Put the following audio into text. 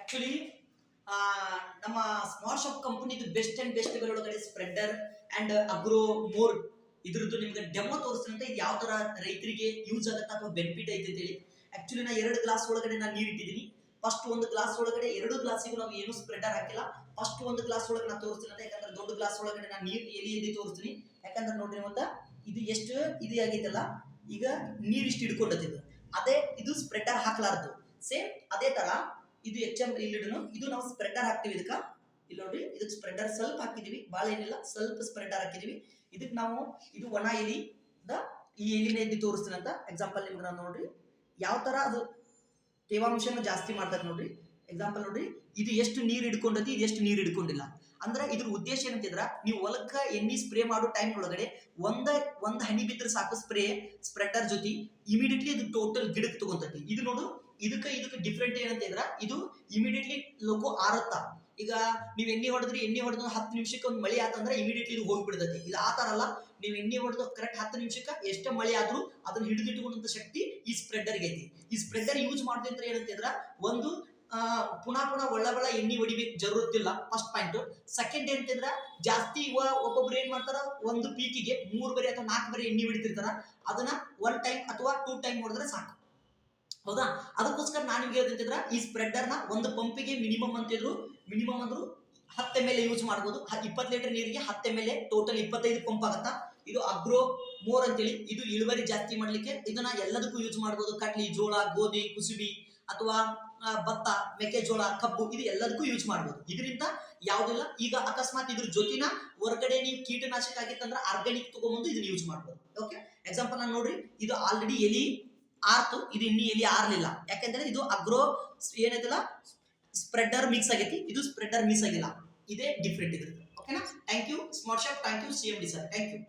Actually ನಮ್ಮ smart shop ಕಂಪನಿದು best and best ಒಳಗಡೆ ಸ್ಪ್ರೆಡರ್ ಅಂಡ್ ಅಗ್ರೋ ಮೋರ್ ಇದ್ರದ್ದು ನಿಮ್ಗೆ ಡೆಮೋ ತೋರಿಸ್ತಂತ ಇದು ಯಾವ ತರ ರೈತರಿಗೆ ಯೂಸ್ ಆಗುತ್ತೆ ಅಥವಾ ಬೆನಿಫಿಟ್ ಐತೆ ಅಂತ ಹೇಳಿ. ಆಕ್ಚುಲಿ ನಾ 2 ಗ್ಲಾಸ್ ಒಳಗಡೆ ನಾನು ನೀರು ಇಟ್ಟಿದ್ದೀನಿ. ಫಸ್ಟ್ ಒಂದು ಗ್ಲಾಸ್ ಒಳಗಡೆ 2 ಗ್ಲಾಸಿಗೂ ನಾವು ಏನು ಸ್ಪ್ರೆಡರ್ ಹಾಕಿಲ್ಲ. ಫಸ್ಟ್ ಒಂದು ಗ್ಲಾಸ್ ಒಳಗೆ ನಾನು ತೋರಿಸ್ತೀನಿ ಅಂತ, ಯಾಕಂದ್ರೆ ದೊಡ್ಡ ಗ್ಲಾಸ್ ಒಳಗಡೆ ನಾನು ನೀರು ಎಲ್ಲಿ ತೋರಿಸ್ತೀನಿ. ಯಾಕಂದ್ರೆ ನೋಡ್ರಿ ಮತ್ತೆ ಇದು ಎಷ್ಟು ಇದು ಆಗೈತಲ್ಲ, ಈಗ ನೀರು ಇಷ್ಟು ಹಿಡ್ಕೊಂಡತ್ತಿದ್ದು ಅದೇ ಇದು ಸ್ಪ್ರೆಡರ್ ಹಾಕ್ಲಾರ್ದು. ಸೇಮ್ ಅದೇ ತರ ಇದು ಇಲ್ಲಿಡನು ಇದು ನಾವು ಸ್ಪ್ರೆಡರ್ ಹಾಕ್ತಿವಿ. ಇಲ್ಲಿ ನೋಡ್ರಿ, ಇದಕ್ಕೆ ಸ್ಪ್ರೆಡರ್ ಸ್ವಲ್ಪ ಹಾಕಿದೀವಿ, ಭಾಳ ಏನಿಲ್ಲ, ಸ್ವಲ್ಪ ಸ್ಪ್ರೆಡರ್ ಹಾಕಿದೀವಿ. ಇದಕ್ಕೆ ನಾವು ಇದು ಒಣ ಎಲಿ ಈ ಎಲಿನ ಎದ್ದು ತೋರಿಸ್ತೀನಿ ಅಂತ ಎಕ್ಸಾಂಪಲ್ ನಿಮ್ಗೆ ನಾನು ನೋಡ್ರಿ ಯಾವ ತರ ಅದು ತೇವಾಂಶನ ಜಾಸ್ತಿ ಮಾಡ್ತಾರೆ ನೋಡ್ರಿ. ಎಕ್ಸಾಂಪಲ್ ನೋಡ್ರಿ, ಇದು ಎಷ್ಟು ನೀರು ಹಿಡ್ಕೊಂಡತಿ, ಇದು ಎಷ್ಟು ನೀರು ಹಿಡ್ಕೊಂಡಿಲ್ಲ. ಅಂದ್ರೆ ಇದ್ರ ಉದ್ದೇಶ ಏನಂತಿದ್ರ, ನೀವು ಹೊಲಕ್ಕ ಎಣ್ಣೆ ಸ್ಪ್ರೇ ಮಾಡೋ ಟೈಮ್ ಒಳಗಡೆ ಒಂದ್ ಹನಿ ಬಿದ್ರೆ ಸಾಕು ಸ್ಪ್ರೆಡರ್ ಜೊತೆ ಇಮಿಡಿಯೇಟ್ಲಿ ಇದು ಟೋಟಲ್ ಗಿಡಕ್ಕೆ ತಗೊಂತತಿ. ಇದು ನೋಡು, ಇದಕ್ಕೆ ಡಿಫ್ರೆಂಟ್ ಏನಂತಿದ್ರ, ಇದು ಇಮಿಡಿಯೇಟ್ಲಿ ಲೋಗೋ ಆರತ್ತ. ಈಗ ನೀವು ಎಣ್ಣೆ ಹೊಡೆದು 10 ನಿಮಿಷಕ್ಕೆ ಒಂದು ಮಳೆ ಆತಂದ್ರೆ ಇಮಿಡಿಯೇಟ್ಲಿ ಇದು ಹೋಗ್ಬಿಡ್ತೈತಿ. ಇಲ್ಲ ಆ ತರ ಅಲ್ಲ, ನೀವು ಎಣ್ಣೆ ಹೊಡೆದು ಕರೆಕ್ಟ್ 10 ನಿಮಿಷಕ್ಕೆ ಎಷ್ಟೇ ಮಳೆ ಆದ್ರೂ ಅದನ್ನ ಹಿಡಿದಿಟ್ಟುಕೊಂಡಂತ ಶಕ್ತಿ ಈ ಸ್ಪ್ರೆಡರ್ಗೆ ಐತಿ. ಈ ಸ್ಪ್ರೆಡರ್ ಯೂಸ್ ಮಾಡಿದ್ರೆ ಏನಂತಿದ್ರ, ಒಂದು ಪುನಃ ಒಳ್ಳ ಎಣ್ಣೆ ಹೊಡಿಬೇಕು ಜರುತ್ತಿಲ್ಲ, ಫಸ್ಟ್ ಪಾಯಿಂಟ್. ಸೆಕೆಂಡ್ ಏನಂತಿದ್ರ, ಜಾಸ್ತಿ ಒಬ್ಬೊಬ್ರು ಏನ್ ಮಾಡ್ತಾರ, ಒಂದು ಪೀಕಿಗೆ 3 ಬರಿ ಅಥವಾ 4 ಬರಿ ಎಣ್ಣೆ ಹೊಡಿತಿರ್ತಾರ. ಅದನ್ನ 1 ಟೈಮ್ ಅಥವಾ 2 ಟೈಮ್ ಹೊಡೆದ್ರೆ ಸಾಕು, ಹೌದಾ? ಅದಕ್ಕೋಸ್ಕರ ನಾನು ನಿಮ್ಗೆ ಹೇಳ್ತಿದ್ರ, ಈ ಸ್ಪ್ರೆಡರ್ ನ ಒಂದು ಪಂಪಿಗೆ ಮಿನಿಮಮ್ ಅಂದ್ರು 10 ml ಯೂಸ್ ಮಾಡಬಹುದು. 20 ಲೀಟರ್ ನೀರಿಗೆ 10 ml, ಟೋಟಲ್ 25 ಪಂಪ್ ಆಗತ್ತಾ. ಇದು ಅಗ್ರೋ ಮೋರ್ ಅಂತೇಳಿ, ಇದು ಇಳುವರಿ ಜಾಸ್ತಿ ಮಾಡ್ಲಿಕ್ಕೆ ಇದನ್ನ ಎಲ್ಲದಕ್ಕೂ ಯೂಸ್ ಮಾಡಬಹುದು. ಕಡ್ಲಿ, ಜೋಳ, ಗೋಧಿ, ಕುಸುಬಿ ಅಥವಾ ಭತ್ತ, ಮೆಕ್ಕೆಜೋಳ, ಕಬ್ಬು, ಇದು ಎಲ್ಲದಕ್ಕೂ ಯೂಸ್ ಮಾಡಬಹುದು. ಇದರಿಂದ ಯಾವ್ದಿಲ್ಲ. ಈಗ ಅಕಸ್ಮಾತ್ ಇದ್ರ ಜೊತಿನ ಹೊರಗಡೆ ನೀವು ಕೀಟನಾಶಕ ಆಗಿತ್ತಂದ್ರೆ ಆರ್ಗಾನಿಕ್ ತಗೊಂಡ್ಬಂದು ಇದನ್ನ ಯೂಸ್ ಮಾಡಬಹುದು. ಓಕೆ, ಎಕ್ಸಾಂಪಲ್ ನಾನು ನೋಡ್ರಿ, ಇದು ಆಲ್ರೆಡಿ ಎಲಿ ಆರ್ತು, ಇದು ಇನ್ನೂ ಎಲಿ ಆರ್ಲಿಲ್ಲ. ಯಾಕಂದ್ರೆ ಇದು ಅಗ್ರೋ ಏನೈತಲ್ಲ ಸ್ಪ್ರೆಡರ್ ಮಿಕ್ಸ್ ಆಗೈತಿ, ಇದು ಸ್ಪ್ರೆಡರ್ ಮಿಕ್ಸ್ ಆಗಿಲ್ಲ. ಇದೇ ಡಿಫ್ರೆಂಟ್ ಇದ್ರದ್ದು. ಓಕೆನಾ? Thank you smart shop, thank you CMD sir, thank you.